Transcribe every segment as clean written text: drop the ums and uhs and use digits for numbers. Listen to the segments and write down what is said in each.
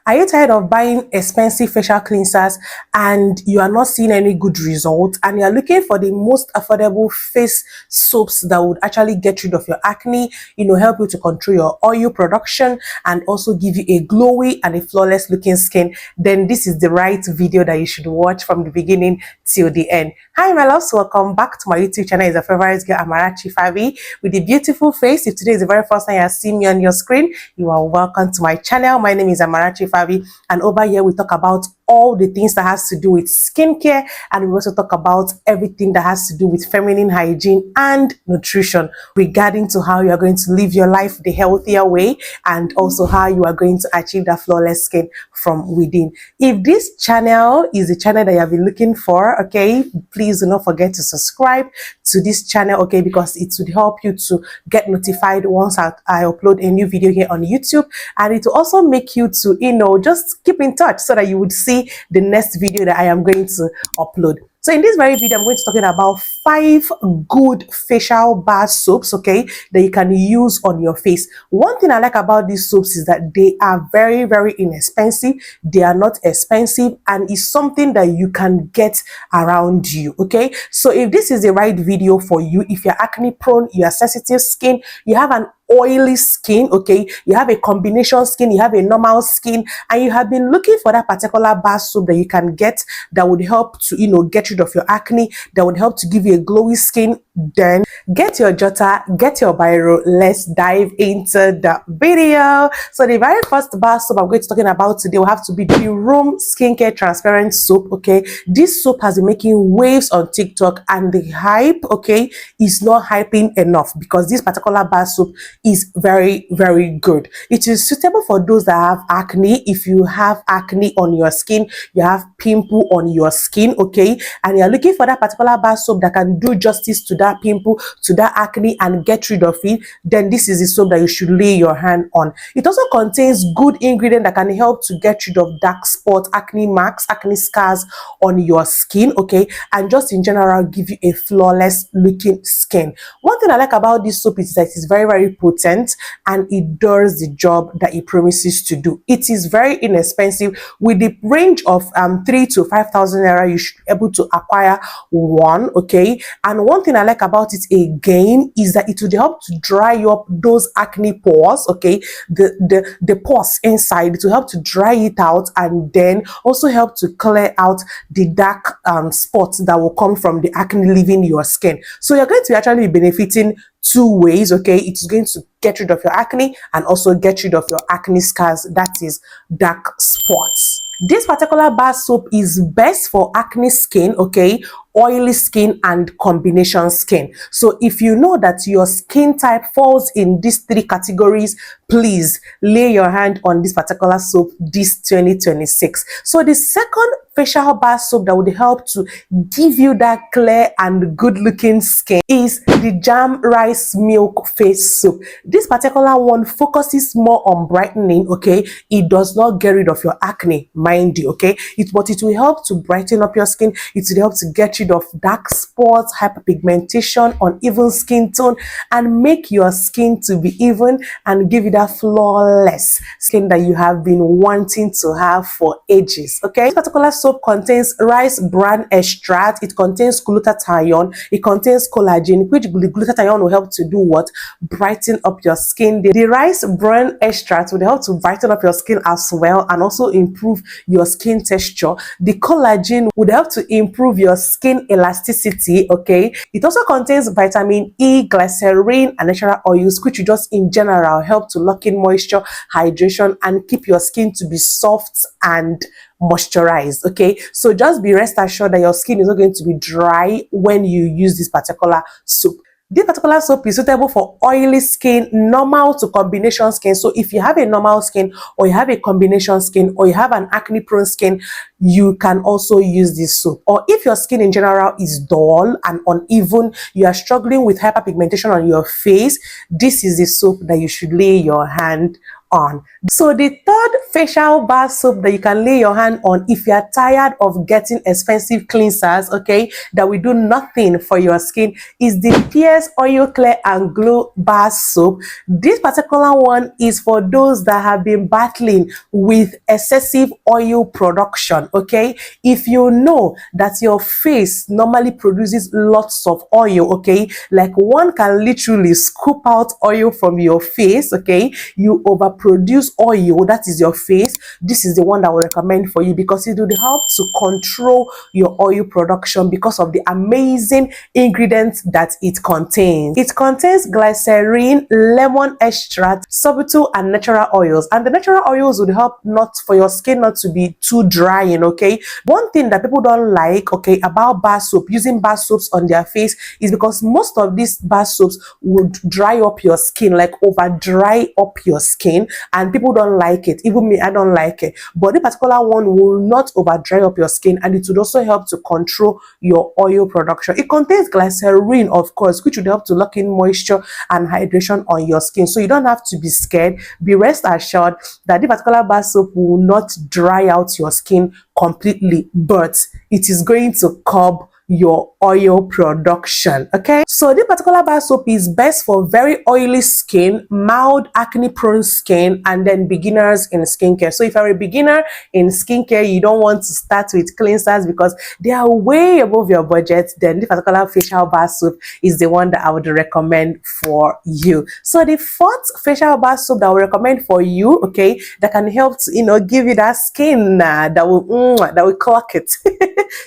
Are you tired of buying expensive facial cleansers and you are not seeing any good results, and you're looking for the most affordable face soaps that would actually get rid of your acne, help you to control your oil production and also give you a glowy and a flawless looking skin? Then this is the right video that you should watch from the beginning till the end. Hi my loves, welcome back to my YouTube channel. It's your favorite girl Amarachi Favy with a beautiful face. If today is the very first time you are seeing me on your screen, you are welcome to my channel. My name is Amarachi Favy, and over here we talk about all the things that has to do with skincare, and we also talk about everything that has to do with feminine hygiene and nutrition, regarding to how you are going to live your life the healthier way and also how you are going to achieve that flawless skin from within. If this channel is the channel that you have been looking for, okay, please do not forget to subscribe to this channel, okay, because it would help you to get notified once I upload a new video here on YouTube, and it will also make you to just keep in touch so that you would see the next video that I am going to upload. So in this very video, I'm going to talking about 5 good facial bar soaps, okay, that you can use on your face. One thing I like about these soaps is that they are very, very inexpensive. They are not expensive, and it's something that you can get around you, okay? So if this is the right video for you, if you're acne prone, you have sensitive skin, you have an oily skin, okay, you have a combination skin, you have a normal skin, and you have been looking for that particular bar soap that you can get that would help to get rid of your acne, that would help to give you a glowy skin, then get your jotter, get your biro. Let's dive into the video. So the very first bar soap I'm going to talking about today will have to be the Rhome Skincare Transparent Soap, okay. This soap has been making waves on TikTok, and the hype, okay, is not hyping enough, because this particular bar soap is very, very good. It is suitable for those that have acne. If you have acne on your skin, you have pimple on your skin, okay, and you're looking for that particular bar soap that can do justice to that pimple, to that acne, and get rid of it, then this is the soap that you should lay your hand on. It also contains good ingredients that can help to get rid of dark spots, acne marks, acne scars on your skin, okay, and just in general give you a flawless looking skin. One thing I like about this soap is that it's very, very potent, and it does the job that it promises to do. It is very inexpensive. With the range of 3 to 5,000 naira, you should be able to acquire one, okay. And one thing I like about it again is that it will help to dry up those acne pores, okay, the pores inside. It will help to dry it out, and then also help to clear out the dark spots that will come from the acne leaving your skin. So you're going to actually be benefiting 2 ways, okay. It's going to get rid of your acne and also get rid of your acne scars, that is dark spots. This particular bar soap is best for acne skin, okay, oily skin, and combination skin. So if you know that your skin type falls in these 3 categories, please lay your hand on this particular soap this 2026. So the second facial bar soap that would help to give you that clear and good looking skin is the Jam Rice Milk Face Soap. This particular one focuses more on brightening, okay. It does not get rid of your acne, mind you, okay. But it will help to brighten up your skin. It will help to get rid of dark spots, hyperpigmentation, uneven skin tone, and make your skin to be even and give you that flawless skin that you have been wanting to have for ages, okay. This particular soap contains rice bran extract, it contains glutathione, it contains collagen, which the glutathione will help to do what? Brighten up your skin. The rice bran extract will help to brighten up your skin as well, and also improve your skin texture. The collagen would help to improve your skin elasticity, okay. It also contains vitamin E, glycerin, and natural oils, which will just in general help to lock in moisture, hydration, and keep your skin to be soft and moisturized, okay. So just be rest assured that your skin is not going to be dry when you use this particular soap. This particular soap is suitable for oily skin, normal to combination skin. So if you have a normal skin, or you have a combination skin, or you have an acne prone skin, you can also use this soap. Or if your skin in general is dull and uneven, you are struggling with hyperpigmentation on your face, this is the soap that you should lay your hand on. So the third facial bar soap that you can lay your hand on if you are tired of getting expensive cleansers, okay, that will do nothing for your skin, is the Pears Oil Clear and Glow Bar Soap. This particular one is for those that have been battling with excessive oil production, okay. If you know that your face normally produces lots of oil, okay, like one can literally scoop out oil from your face, okay, you overproduce oil, that is your face, this is the one that I will recommend for you because it will help to control your oil production because of the amazing ingredients that it contains. It contains glycerin, lemon extract, sorbitol, and natural oils. And the natural oils would help not for your skin not to be too drying, okay. One thing that people don't like, okay, about bar soap, using bar soaps on their face, is because most of these bar soaps would dry up your skin, like over dry up your skin, and people don't like it. Even me, I don't like it. But the particular one will not over dry up your skin, and it would also help to control your oil production. It contains glycerin, of course, which would help to lock in moisture and hydration on your skin, so you don't have to be scared. Be rest assured that the particular bar soap will not dry out your skin completely, but it is going to curb your oil production, okay. So this particular bar soap is best for very oily skin, mild acne prone skin, and then beginners in skincare. So if you're a beginner in skincare, you don't want to start with cleansers because they are way above your budget, then this particular facial bar soap is the one that I would recommend for you. So the fourth facial bar soap that I will recommend for you, okay, that can help to, you know, give you that skin that will clock it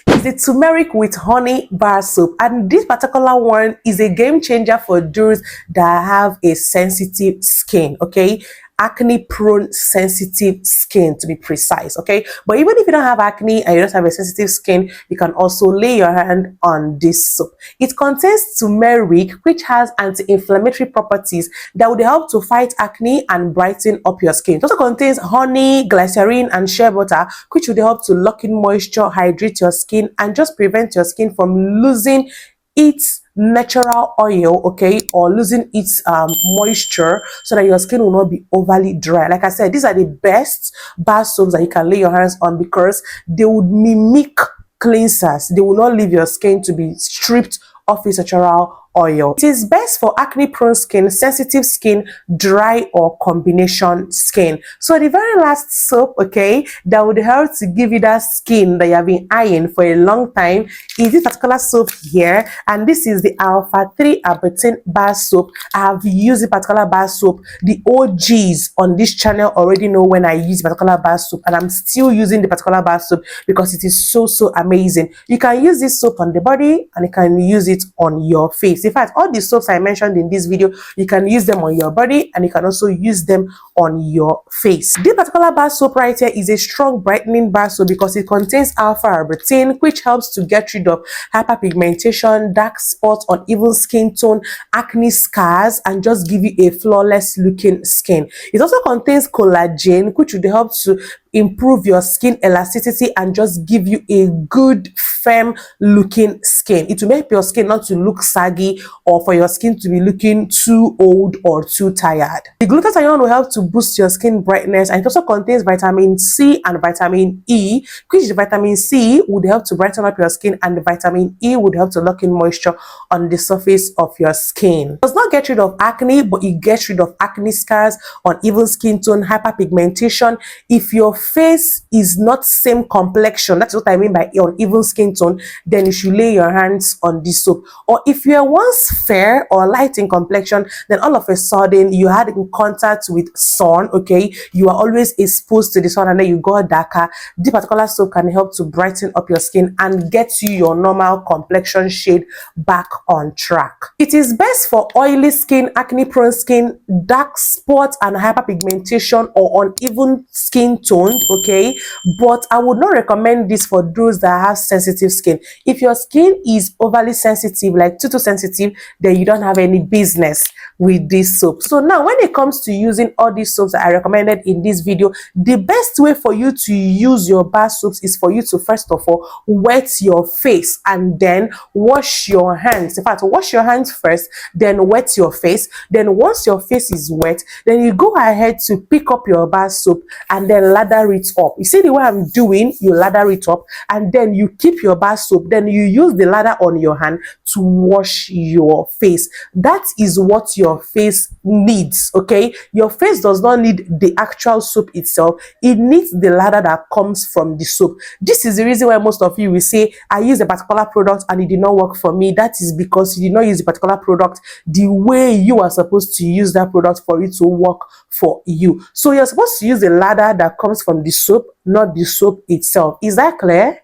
is the Turmeric with Honey Bar Soap. And this particular one is a game changer for those that have a sensitive skin, okay, acne prone sensitive skin to be precise, okay. But even if you don't have acne and you don't have a sensitive skin, you can also lay your hand on this soap. It contains turmeric, which has anti-inflammatory properties that would help to fight acne and brighten up your skin. It also contains honey, glycerin, and shea butter, which would help to lock in moisture, hydrate your skin, and just prevent your skin from losing its natural oil, okay, or losing its moisture, so that your skin will not be overly dry. Like I said, these are the best bar soaps that you can lay your hands on because they would mimic cleansers. They will not leave your skin to be stripped of its natural oil. It is best for acne prone skin, sensitive skin, dry or combination skin. So the very last soap, okay, that would help to give you that skin that you have been eyeing for a long time is this particular soap here, and this is the Alpha 3 Arbutin Bar Soap. I have used the particular bar soap. The OGs on this channel already know when I use particular bar soap, and I'm still using the particular bar soap because it is so amazing. You can use this soap on the body and you can use it on your face. In fact, all the soaps I mentioned in this video, you can use them on your body and you can also use them on your face. This particular bar soap right here is a strong brightening bar soap because it contains alpha arbutin, which helps to get rid of hyperpigmentation, dark spots, uneven skin tone, acne scars, and just give you a flawless looking skin. It also contains collagen, which would help to improve your skin elasticity and just give you a good firm looking skin. It will make your skin not to look saggy or for your skin to be looking too old or too tired. The glutathione will help to boost your skin brightness, and it also contains vitamin C and vitamin E, which the vitamin C would help to brighten up your skin and the vitamin E would help to lock in moisture on the surface of your skin. It does not get rid of acne, but it gets rid of acne scars, uneven skin tone, hyperpigmentation. If your face is not same complexion, that's what I mean by uneven skin tone, then you should lay your hands on this soap. Or if you are once fair or light in complexion, then all of a sudden you had in contact with sun, okay, you are always exposed to the sun and then you got darker, this particular soap can help to brighten up your skin and get you your normal complexion shade back on track. It is best for oily skin, acne prone skin, dark spots and hyperpigmentation or uneven skin tone, okay, but I would not recommend this for those that have sensitive skin. If your skin is overly sensitive, like too sensitive, sensitive, then you don't have any business with this soap. So now when it comes to using all these soaps that I recommended in this video, the best way for you to use your bar soaps is for you to first of all wet your face and then wash your hands. In fact, wash your hands first, then wet your face. Then once your face is wet, then you go ahead to pick up your bar soap and then lather it up. You see the way I'm doing? You lather it up and then you keep your bar soap, then you use the lather on your hand to wash your face. That is what your face needs, okay? Your face does not need the actual soap itself. It needs the lather that comes from the soap. This is the reason why most of you will say, I use a particular product and it did not work for me. That is because you did not use the particular product the way you are supposed to use that product for it to work for you. So you're supposed to use the lather that comes from the soap, not the soap itself. Is that clear?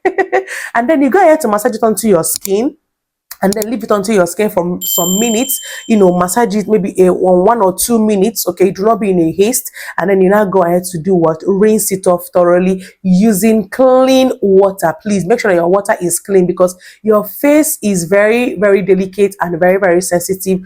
And then you go ahead to massage it onto your skin and then leave it onto your skin for some minutes. Massage it maybe 1 or 2 minutes, okay? Do not be in a haste. And then you now go ahead to do what? Rinse it off thoroughly using clean water. Please make sure that your water is clean because your face is very, very delicate and very, very sensitive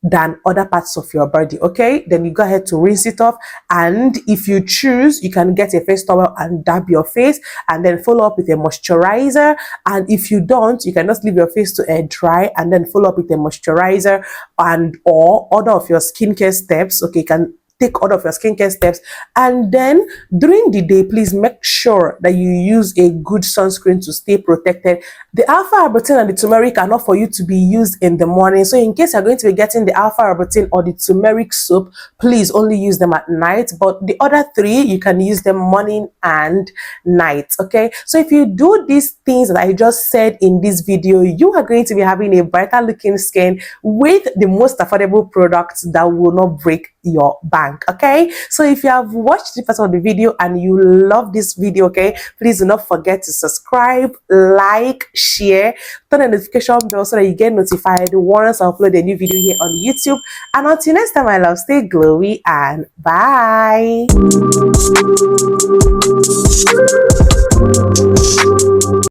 than other parts of your body, okay? Then you go ahead to rinse it off, and if you choose, you can get a face towel and dab your face and then follow up with a moisturizer. And if you don't, you can just leave your face to air dry and then follow up with a moisturizer and or other of your skincare steps, okay? You can take all of your skincare steps, and then during the day, please make sure that you use a good sunscreen to stay protected. The alpha arbutin and the turmeric are not for you to be used in the morning. So in case you're going to be getting the alpha arbutin or the turmeric soap, please only use them at night. But the other 3, you can use them morning and night, okay? So if you do these things that I just said in this video, you are going to be having a brighter looking skin with the most affordable products that will not break your bank, okay? So if you have watched the first of the video and you love this video, okay, please do not forget to subscribe, like, share, turn the notification bell so that you get notified once I upload a new video here on YouTube. And until next time, my love, stay glowy and bye.